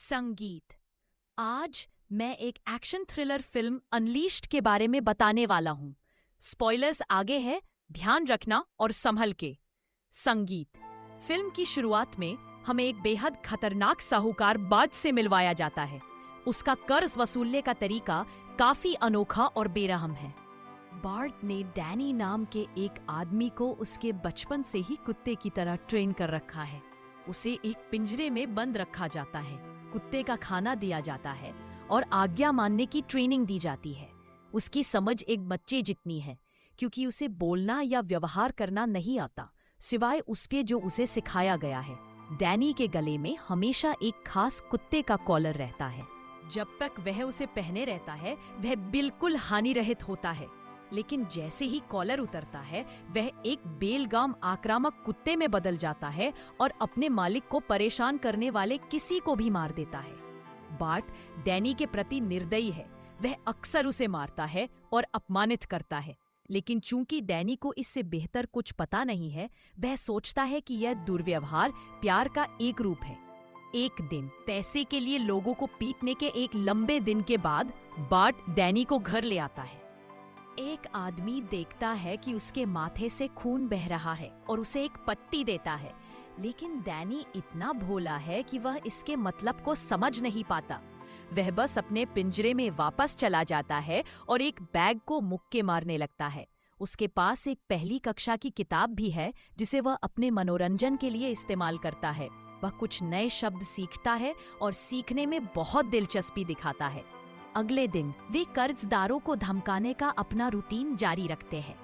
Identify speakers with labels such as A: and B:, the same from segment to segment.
A: संगीत। आज मैं एक एक्शन थ्रिलर फिल्म अनलीश्ड के बारे में बताने वाला हूँ। स्पॉयलर्स आगे है, ध्यान रखना और संभल के। संगीत। फिल्म की शुरुआत में हमें एक बेहद खतरनाक साहूकार बार्ट से मिलवाया जाता है। उसका कर्ज वसूलने का तरीका काफी अनोखा और बेरहम है। बार्ट ने डैनी नाम के एक आदमी को उसके बचपन से ही कुत्ते की तरह ट्रेन कर रखा है। उसे एक पिंजरे में बंद रखा जाता है, कुत्ते का खाना दिया जाता है और आज्ञा मानने की ट्रेनिंग दी जाती है। उसकी समझ एक बच्चे जितनी है, क्योंकि उसे बोलना या व्यवहार करना नहीं आता, सिवाय उसके जो उसे सिखाया गया है। डैनी के गले में हमेशा एक खास कुत्ते का कॉलर रहता है। जब तक वह उसे पहने रहता है, वह बिल्कुल हानिरहित होता है, लेकिन जैसे ही कॉलर उतरता है, वह एक बेलगाम आक्रामक कुत्ते में बदल जाता है और अपने मालिक को परेशान करने वाले किसी को भी मार देता है। बार्ट डैनी के प्रति निर्दयी है। वह अक्सर उसे मारता है और अपमानित करता है, लेकिन चूंकि डैनी को इससे बेहतर कुछ पता नहीं है, वह सोचता है कि यह दुर्व्यवहार प्यार का एक रूप है। एक दिन पैसे के लिए लोगों को पीटने के एक लंबे दिन के बाद बार्ट डैनी को घर ले आता है। एक आदमी देखता है कि उसके माथे से खून बह रहा है और उसे एक पट्टी देता है, लेकिन डैनी इतना भोला है कि वह इसके मतलब को समझ नहीं पाता। वह बस अपने पिंजरे में वापस चला जाता है और एक बैग को मुक्के मारने लगता है। उसके पास एक पहली कक्षा की किताब भी है, जिसे वह अपने मनोरंजन के लिए इस्तेमाल करता है। वह कुछ नए शब्द सीखता है और सीखने में बहुत दिलचस्पी दिखाता है। अगले दिन वे कर्जदारों को धमकाने का अपना रूटीन जारी रखते हैं।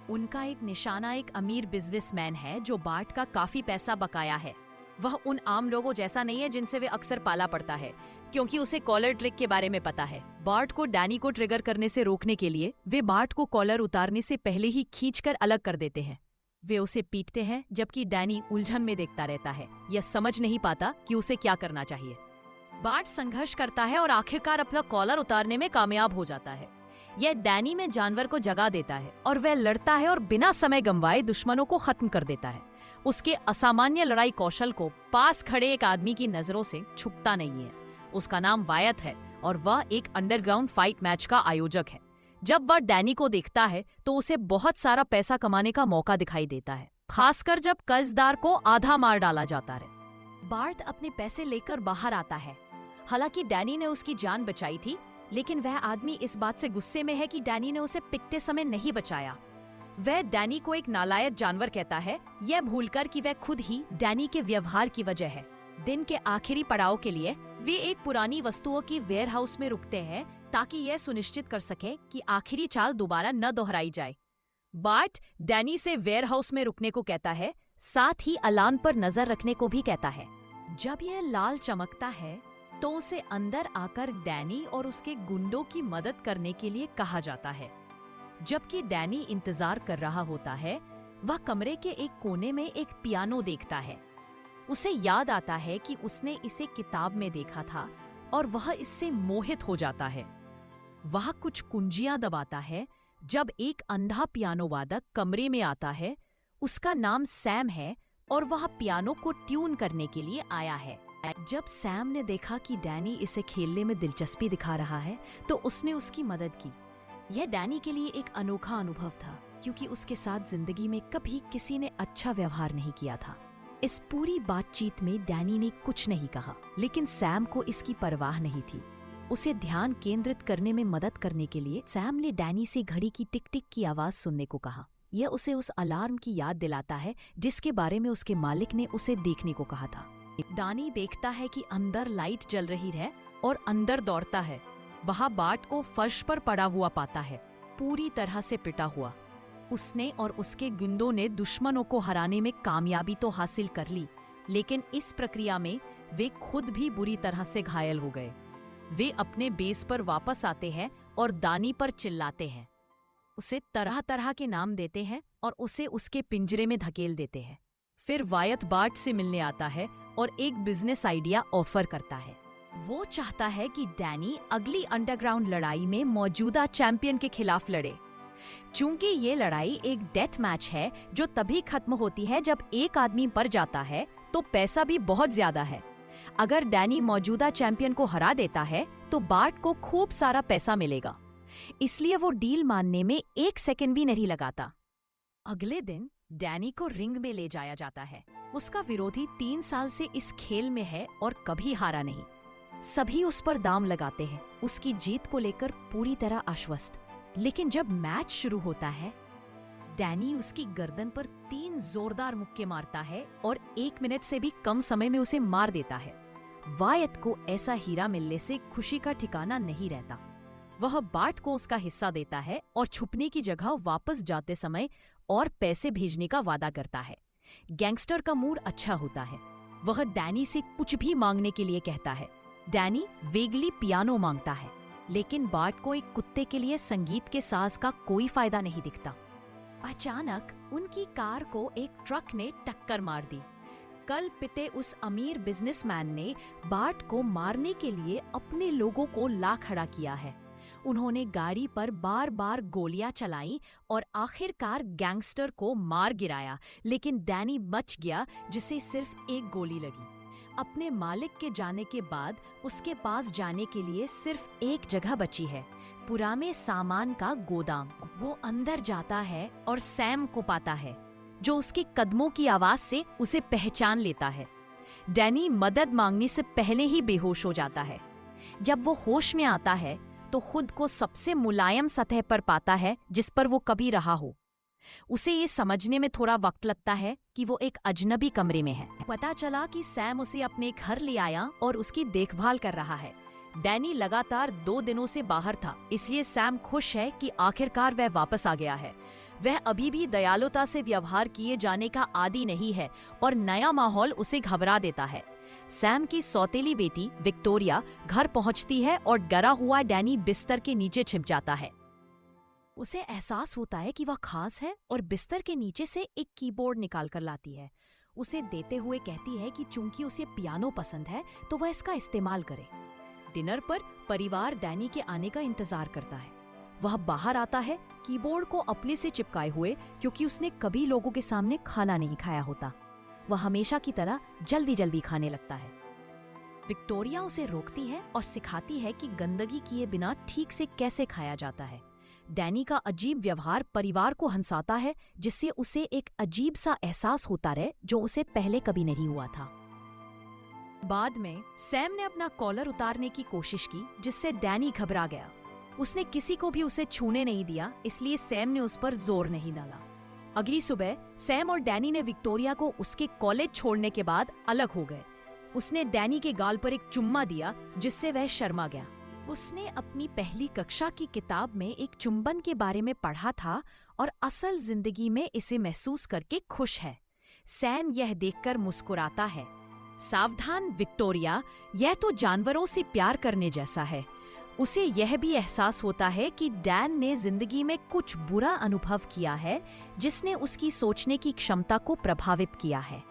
A: उनका एक निशाना एक अमीर बिजनेसमैन है जो बार्ट का काफी पैसा बकाया है। वह उन आम लोगों जैसा नहीं है जिनसे वे अक्सर पाला पड़ता है, क्योंकि उसे कॉलर ट्रिक के बारे में पता है। बार्ट को डैनी को ट्रिगर करने से रोकने के लिए वे बार्ट को कॉलर उतारने से पहले ही खींचकर अलग कर देते हैं। वे उसे पीटते हैं, जबकि डैनी उलझन में देखता रहता है। यह समझ नहीं पाता कि उसे क्या करना चाहिए। बार्ट संघर्ष करता है और आखिरकार अपना कॉलर उतारने में कामयाब हो जाता है। यह डैनी में जानवर को जगा देता है और वह लड़ता है और बिना समय गंवाए दुश्मनों को खत्म कर देता है। उसके असामान्य लड़ाई कौशल को पास खड़े एक आदमी की नजरों से छुपता नहीं है। उसका नाम वायत है और वह एक अंडरग्राउंड फाइट मैच का आयोजक है। जब वह डैनी को देखता है तो उसे बहुत सारा पैसा कमाने का मौका दिखाई देता है, खासकर जब कर्जदार को आधा मार डाला जाता है। बार्ट अपने पैसे लेकर बाहर आता है। हालांकि डैनी ने उसकी जान बचाई थी, लेकिन वह आदमी इस बात से गुस्से में है कि डैनी ने उसे पिटते समय नहीं बचाया। वह डैनी को एक नालायक जानवर कहता है, यह भूलकर कि वह खुद ही डैनी के व्यवहार की वजह है। दिन के आखिरी पड़ाव के लिए वे एक पुरानी वस्तुओं की वेयरहाउस में रुकते हैं, ताकि यह सुनिश्चित कर सके कि आखिरी चाल दोबारा न दोहराई जाए। बार्ट डैनी से वेयरहाउस में रुकने को कहता है, साथ ही अलार्म पर नजर रखने को भी कहता है। जब यह लाल चमकता है तो उसे अंदर आकर डैनी और उसके गुंडों की मदद करने के लिए कहा जाता है। जबकि डैनी इंतजार कर रहा होता है, वह कमरे के एक कोने में एक पियानो देखता है। उसे याद आता है कि उसने इसे किताब में देखा था और वह इससे मोहित हो जाता है। वह कुछ कुंजियां दबाता है जब एक अंधा पियानो वादक कमरे में आता है। उसका नाम सैम है और वह पियानो को ट्यून करने के लिए आया है। जब सैम ने देखा कि डैनी इसे खेलने में दिलचस्पी दिखा रहा है, तो उसने उसकी मदद की। यह डैनी के लिए एक अनोखा अनुभव था, क्योंकि उसके साथ जिंदगी में कभी किसी ने अच्छा व्यवहार नहीं किया था। इस पूरी बातचीत में डैनी ने कुछ नहीं कहा, लेकिन सैम को इसकी परवाह नहीं थी। उसे ध्यान केंद्रित करने में मदद करने के लिए सैम ने डैनी से घड़ी की टिक टिक की आवाज सुनने को कहा। यह उसे उस अलार्म की याद दिलाता है जिसके बारे में उसके मालिक ने उसे देखने को कहा था। डैनी देखता है कि अंदर लाइट जल रही है और अंदर दौड़ता है। वहां बार्ट को फर्श पर पड़ा हुआ पाता है, पूरी तरह से पिटा हुआ। उसने और उसके गुंडों ने दुश्मनों को हराने में कामयाबी तो हासिल कर ली, लेकिन इस प्रक्रिया में वे खुद भी बुरी तरह से घायल हो गए। वे अपने बेस पर वापस आते हैं और डैनी पर चिल्लाते हैं, उसे तरह तरह के नाम देते हैं और उसे उसके पिंजरे में धकेल देते हैं। फिर वायत बार्ट से मिलने आता है और एक बिजनेस आइडिया ऑफर करता है। वो चाहता है कि डैनी अगली अंडरग्राउंड लड़ाई में मौजूदा चैंपियन के खिलाफ लड़े। चूंकि ये लड़ाई एक डेथ मैच है जो तभी खत्म होती है जब एक आदमी मर जाता है, तो पैसा भी बहुत ज्यादा है। अगर डैनी मौजूदा चैंपियन को हरा देता है तो बार्ट को खूब सारा पैसा मिलेगा, इसलिए वो डील मानने में 1 सेकंड भी नहीं लगाता। अगले दिन डैनी को रिंग में ले जाया जाता है। उसका विरोधी 3 साल से इस खेल में है और कभी हारा नहीं। सभी उस पर दाम लगाते हैं, उसकी जीत को लेकर पूरी तरह आश्वस्त। लेकिन जब मैच शुरू होता है, डैनी उसकी गर्दन पर 3 जोरदार मुक्के मारता है और 1 मिनट से भी कम समय में उसे मार देता है। वायत को ऐसा हीरा मिलने से खुशी का ठिकाना नहीं रहता। वह बार्ट को उसका हिस्सा देता है और छुपने की जगह वापस जाते समय और पैसे भेजने का वादा करता है। गैंगस्टर का मूड अच्छा होता है। वह डैनी से कुछ भी मांगने के लिए कहता है। डैनी वेगली पियानो मांगता है, लेकिन बार्ट को एक कुत्ते के लिए संगीत के साज का कोई फायदा नहीं दिखता। अचानक उनकी कार को एक ट्रक ने टक्कर मार दी। कल पिटे उस अमीर बिजनेसमैन ने बार्ट को मारने के लिए अपने लोगों को ला खड़ा किया है। उन्होंने गाड़ी पर बार बार गोलियां चलाई और आखिरकार गैंगस्टर को मार गिराया, लेकिन डैनी बच गया, जिसे सिर्फ एक गोली लगी। अपने मालिक के जाने के बाद उसके पास जाने के लिए सिर्फ एक जगह बची है, पुराने सामान का गोदाम। वो अंदर जाता है और सैम को पाता है, जो उसके कदमों की आवाज से उसे पहचान लेता है। डैनी मदद मांगने से पहले ही बेहोश हो जाता है। जब वो होश में आता है तो खुद को सबसे मुलायम सतह पर पाता है जिस पर वो कभी रहा हो। उसे ये समझने में थोड़ा वक्त लगता है कि वो एक अजनबी कमरे में है। पता चला कि सैम उसे अपने घर ले आया और उसकी देखभाल कर रहा है। डैनी लगातार 2 दिनों से बाहर था, इसलिए सैम खुश है कि आखिरकार वह वापस आ गया है। वह अभी भी दयालुता से व्यवहार किए जाने का आदी नहीं है और नया माहौल उसे घबरा देता है। सैम की सौतेली बेटी विक्टोरिया घर पहुंचती है और डरा हुआ डैनी बिस्तर के नीचे छिप जाता है। उसे एहसास होता है कि वह खास है और बिस्तर के नीचे से एक कीबोर्ड निकाल कर लाती है। उसे देते हुए कहती है कि चूंकि उसे पियानो पसंद है तो वह इसका इस्तेमाल करे। डिनर पर परिवार डैनी के आने का इंतजार करता है। वह बाहर आता है, कीबोर्ड को अपने से चिपकाए हुए, क्योंकि उसने कभी लोगों के सामने खाना नहीं खाया होता। वह हमेशा की तरह जल्दी जल्दी खाने लगता है। विक्टोरिया उसे रोकती है और सिखाती है कि गंदगी किए बिना ठीक से कैसे खाया जाता है। डैनी का अजीब व्यवहार परिवार को हंसाता है, जिससे उसे एक अजीब सा एहसास होता रहे जो उसे पहले कभी नहीं हुआ था। बाद में सैम ने अपना कॉलर उतारने की कोशिश की, जिससे डैनी घबरा गया। उसने किसी को भी उसे छूने नहीं दिया, इसलिए सैम ने उस पर जोर नहीं डाला। अगली सुबह सैम और डैनी ने विक्टोरिया को उसके कॉलेज छोड़ने के बाद अलग हो गए। उसने डैनी के गाल पर एक चुम्मा दिया, जिससे वह शर्मा गया। उसने अपनी पहली कक्षा की किताब में एक चुंबन के बारे में पढ़ा था और असल जिंदगी में इसे महसूस करके खुश है। सैम यह देखकर मुस्कुराता है। सावधान विक्टोरिया, यह तो जानवरों से प्यार करने जैसा है। उसे यह भी एहसास होता है कि डैन ने जिंदगी में कुछ बुरा अनुभव किया है, जिसने उसकी सोचने की क्षमता को प्रभावित किया है।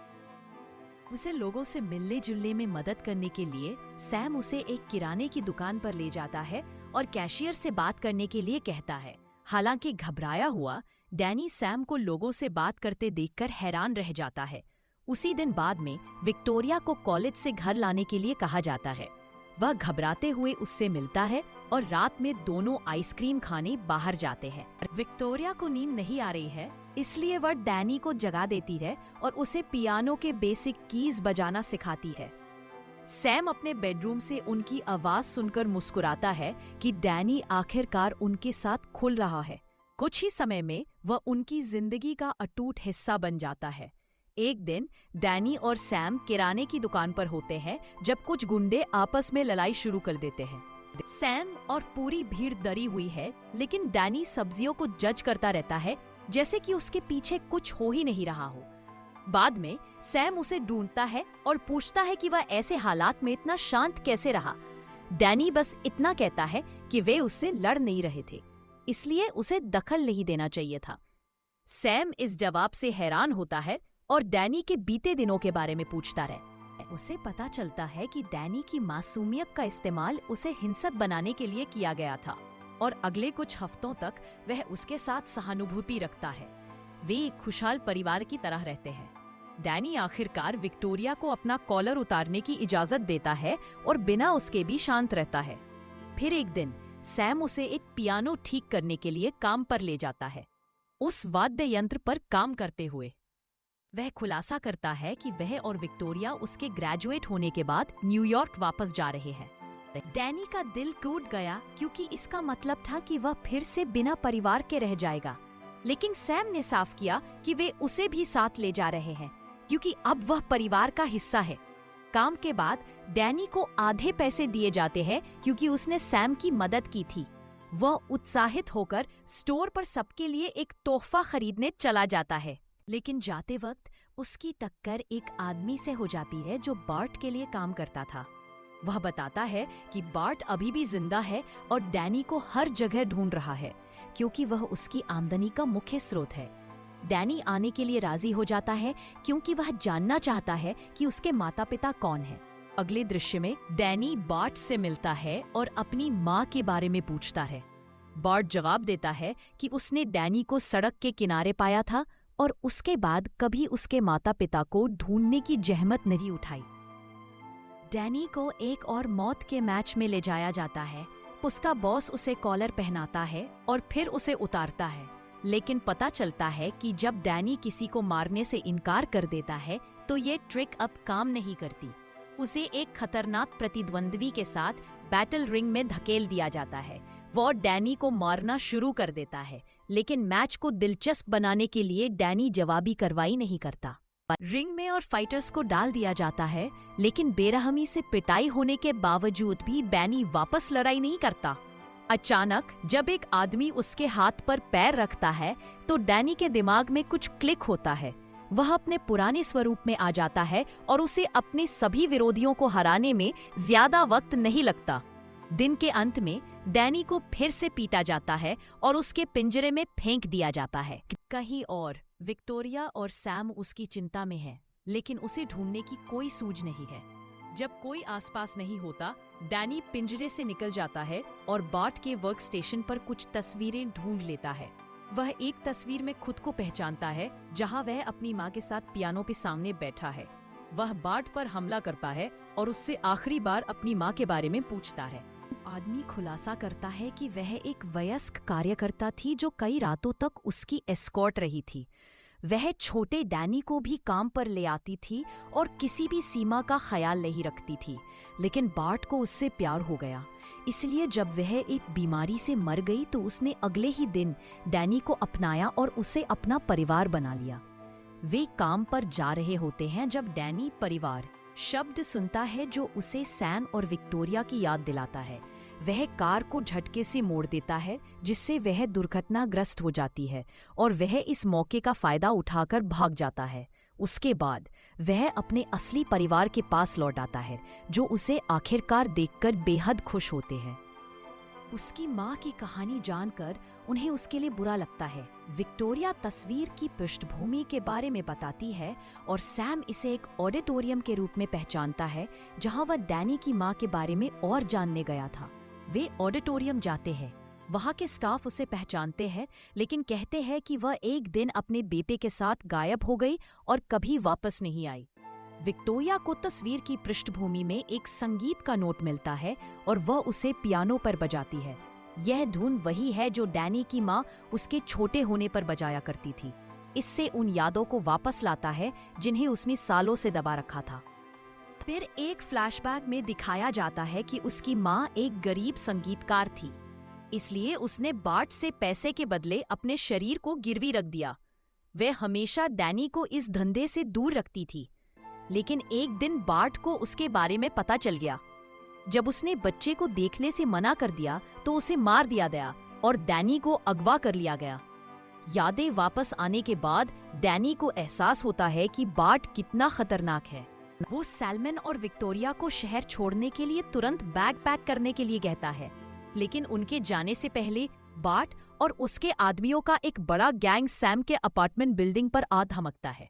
A: उसे लोगों से मिलने जुलने में मदद करने के लिए सैम उसे एक किराने की दुकान पर ले जाता है और कैशियर से बात करने के लिए कहता है। हालांकि घबराया हुआ डैनी सैम को लोगों से बात करते देखकर हैरान रह जाता है। उसी दिन बाद में विक्टोरिया को कॉलेज से घर लाने के लिए कहा जाता है। वह घबराते हुए उससे मिलता है और रात में दोनों आइसक्रीम खाने बाहर जाते हैं। विक्टोरिया को नींद नहीं आ रही है, इसलिए वह डैनी को जगा देती है और उसे पियानो के बेसिक कीज बजाना सिखाती है। सैम अपने बेडरूम से उनकी आवाज सुनकर मुस्कुराता है कि डैनी आखिरकार उनके साथ खुल रहा है। कुछ ही समय में वह उनकी जिंदगी का अटूट हिस्सा बन जाता है। एक दिन डैनी और सैम किराने की दुकान पर होते हैं जब कुछ गुंडे आपस में लड़ाई शुरू कर देते हैं। सैम और पूरी भीड़ डरी हुई है, लेकिन डैनी सब्जियों को जज करता रहता है जैसे कि उसके पीछे कुछ हो ही नहीं रहा हो। बाद में सैम उसे ढूंढता है और पूछता है कि वह ऐसे हालात में इतना शांत कैसे रहा। डैनी बस इतना कहता है कि वे उससे लड़ नहीं रहे थे, इसलिए उसे दखल नहीं देना चाहिए था। सैम इस जवाब से हैरान होता है और डैनी के बीते दिनों के बारे में पूछता रहे। उसे पता चलता है कि डैनी की मासूमियत का इस्तेमाल उसे हिंसक बनाने के लिए किया गया था और अगले कुछ हफ्तों तक वह उसके साथ सहानुभूति रखता है। वे एक खुशहाल परिवार की तरह रहते हैं। डैनी आखिरकार विक्टोरिया को अपना कॉलर उतारने की इजाजत देता है और बिना उसके भी शांत रहता है। फिर एक दिन सैम उसे एक पियानो ठीक करने के लिए काम पर ले जाता है। उस वाद्य यंत्र पर काम करते हुए वह खुलासा करता है कि वह और विक्टोरिया उसके ग्रेजुएट होने के बाद न्यूयॉर्क वापस जा रहे हैं। डैनी का दिल टूट गया क्योंकि इसका मतलब था कि वह फिर से बिना परिवार के रह जाएगा, लेकिन सैम ने साफ किया कि वे उसे भी साथ ले जा रहे हैं क्योंकि अब वह परिवार का हिस्सा है। काम के बाद डैनी को आधे पैसे दिए जाते हैं क्योंकि उसने सैम की मदद की थी। वह उत्साहित होकर स्टोर पर सबके लिए एक तोहफा खरीदने चला जाता है, लेकिन जाते वक्त उसकी टक्कर एक आदमी से हो जाती है जो बार्ट के लिए काम करता था। वह बताता है कि बार्ट अभी भी जिंदा है और डैनी को हर जगह ढूंढ रहा है क्योंकि वह उसकी आमदनी का मुख्य स्रोत है। डैनी आने के लिए राजी हो जाता है क्योंकि वह जानना चाहता है कि उसके माता पिता कौन हैं। अगले दृश्य में डैनी बार्ट से मिलता है और अपनी माँ के बारे में पूछता है। बार्ट जवाब देता है कि उसने डैनी को सड़क के किनारे पाया था और उसके बाद कभी उसके माता पिता को ढूंढने की जहमत नहीं उठाई। डैनी को एक और मौत के मैच में ले जाया जाता है। उसका बॉस उसे कॉलर पहनाता है और फिर उसे उतारता है, लेकिन पता चलता है कि जब डैनी किसी को मारने से इनकार कर देता है तो ये ट्रिक अब काम नहीं करती। उसे एक खतरनाक प्रतिद्वंद्वी के साथ बैटल रिंग में धकेल दिया जाता है। वो डैनी को मारना शुरू कर देता है, लेकिन मैच को दिलचस्प बनाने के लिए डैनी जवाबी कार्रवाई नहीं करता। रिंग में और फाइटर्स को डाल दिया जाता है, लेकिन बेरहमी से पिटाई होने के बावजूद भी डैनी वापस लड़ाई नहीं करता। अचानक जब एक आदमी उसके हाथ पर पैर रखता है तो डैनी के दिमाग में कुछ क्लिक होता है। वह अपने पुराने स्वरूप में आ जाता है और उसे अपने सभी विरोधियों को हराने में ज्यादा वक्त नहीं लगता। दिन के अंत में डैनी को फिर से पीटा जाता है और उसके पिंजरे में फेंक दिया जाता है। कहीं और विक्टोरिया और सैम उसकी चिंता में है, लेकिन उसे ढूंढने की कोई सूझ नहीं है। जब कोई आसपास नहीं होता, डैनी पिंजरे से निकल जाता है और बार्ट के वर्क स्टेशन पर कुछ तस्वीरें ढूंढ लेता है। वह एक तस्वीर में खुद को पहचानता है जहां वह अपनी माँ के साथ पियानो के सामने बैठा है। वह बार्ट पर हमला करता है और उससे आखिरी बार अपनी माँ के बारे में पूछता है। आदमी खुलासा करता है कि वह एक वयस्क कार्यकर्ता थी जो कई रातों तक उसकी एस्कॉर्ट रही थी। वह छोटे डैनी को भी काम पर ले आती थी और किसी भी सीमा का ख्याल नहीं रखती थी, लेकिन बार्ट को उससे प्यार हो गया। इसलिए जब वह एक बीमारी से मर गई तो उसने अगले ही दिन डैनी को अपनाया और उसे अपना परिवार बना लिया। वे काम पर जा रहे होते हैं जब डैनी परिवार शब्द सुनता है जो उसे सैम और विक्टोरिया की याद दिलाता है। वह कार को झटके से मोड़ देता है जिससे वह दुर्घटनाग्रस्त हो जाती है और वह इस मौके का फायदा उठाकर भाग जाता है। उसके बाद वह अपने असली परिवार के पास लौट आता है जो उसे आखिरकार देखकर बेहद खुश होते हैं। उसकी माँ की कहानी जानकर उन्हें उसके लिए बुरा लगता है। विक्टोरिया तस्वीर की पृष्ठभूमि के बारे में बताती है और सैम इसे एक ऑडिटोरियम के रूप में पहचानता है जहां वह डैनी की माँ के बारे में और जानने गया था। वे ऑडिटोरियम जाते हैं। वहां के स्टाफ उसे पहचानते हैं, लेकिन कहते हैं कि वह एक दिन अपने बेटे के साथ गायब हो गई और कभी वापस नहीं आई। विक्टोरिया को तस्वीर की पृष्ठभूमि में एक संगीत का नोट मिलता है और वह उसे पियानो पर बजाती है। यह धुन वही है जो डैनी की माँ उसके छोटे होने पर बजाया करती थी। इससे उन यादों को वापस लाता है जिन्हें उसने सालों से दबा रखा था। फिर एक फ्लैशबैक में दिखाया जाता है कि उसकी माँ एक गरीब संगीतकार थी, इसलिए उसने बार्ट से पैसे के बदले अपने शरीर को गिरवी रख दिया। वह हमेशा डैनी को इस धंधे से दूर रखती थी, लेकिन एक दिन बार्ट को उसके बारे में पता चल गया। जब उसने बच्चे को देखने से मना कर दिया तो उसे मार दिया गया और डैनी को अगवा कर लिया गया। यादें वापस आने के बाद डैनी को एहसास होता है कि बार्ट कितना खतरनाक है। वो सैलमन और विक्टोरिया को शहर छोड़ने के लिए तुरंत बैग पैक करने के लिए कहता है, लेकिन उनके जाने से पहले बार्ट और उसके आदमियों का एक बड़ा गैंग सैम के अपार्टमेंट बिल्डिंग पर आ धमकता है।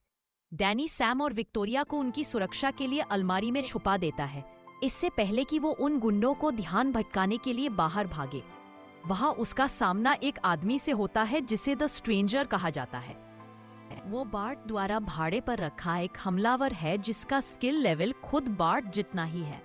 A: डैनी सैम और विक्टोरिया को उनकी सुरक्षा के लिए अलमारी में छुपा देता है, इससे पहले कि वो उन गुंडों को ध्यान भटकाने के लिए बाहर भागे। वहां उसका सामना एक आदमी से होता है जिसे द स्ट्रेंजर कहा जाता है। वो बार्ट द्वारा भाड़े पर रखा एक हमलावर है जिसका स्किल लेवल खुद बार्ट जितना ही है।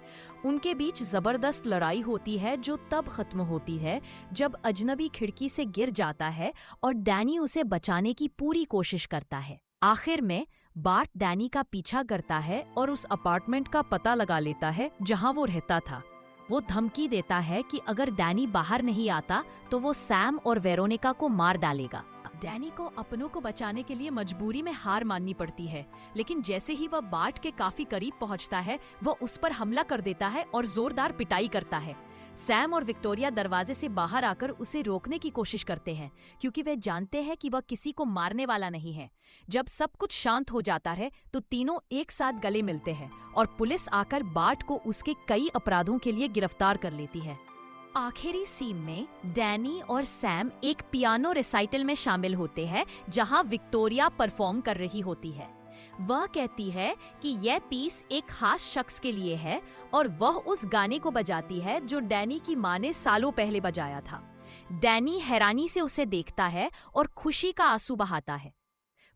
A: उनके बीच जबरदस्त लड़ाई होती है जो तब खत्म होती है जब अजनबी खिड़की से गिर जाता है और डैनी उसे बचाने की पूरी कोशिश करता है। आखिर में बार्ट डैनी का पीछा करता है और उस अपार्टमेंट का पता लगा लेता है जहां वो रहता था। वो धमकी देता है कि अगर डैनी बाहर नहीं आता तो वो सैम और वेरोनिका को मार डालेगा। डैनी को अपनों को बचाने के लिए मजबूरी में हार माननी पड़ती है, लेकिन जैसे ही वह बार्ट के काफी करीब पहुंचता है वो उस पर हमला कर देता है और जोरदार पिटाई करता है। सैम और विक्टोरिया दरवाजे से बाहर आकर उसे रोकने की कोशिश करते हैं क्योंकि वे जानते हैं कि वह किसी को मारने वाला नहीं है। जब सब कुछ शांत हो जाता है तो तीनों एक साथ गले मिलते हैं और पुलिस आकर बार्ट को उसके कई अपराधों के लिए गिरफ्तार कर लेती है। आखिरी सीन में डैनी और सैम एक पियानो रिसाइटल में शामिल होते हैं जहां विक्टोरिया परफॉर्म कर रही होती है। वह कहती है कि यह पीस एक खास शख्स के लिए है और वह उस गाने को बजाती है जो डैनी की मां ने सालों पहले बजाया था। डैनी हैरानी से उसे देखता है और खुशी का आंसू बहाता है।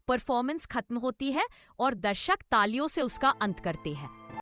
A: परफॉर्मेंस खत्म होती है और दर्शक तालियों से उसका अंत करते हैं।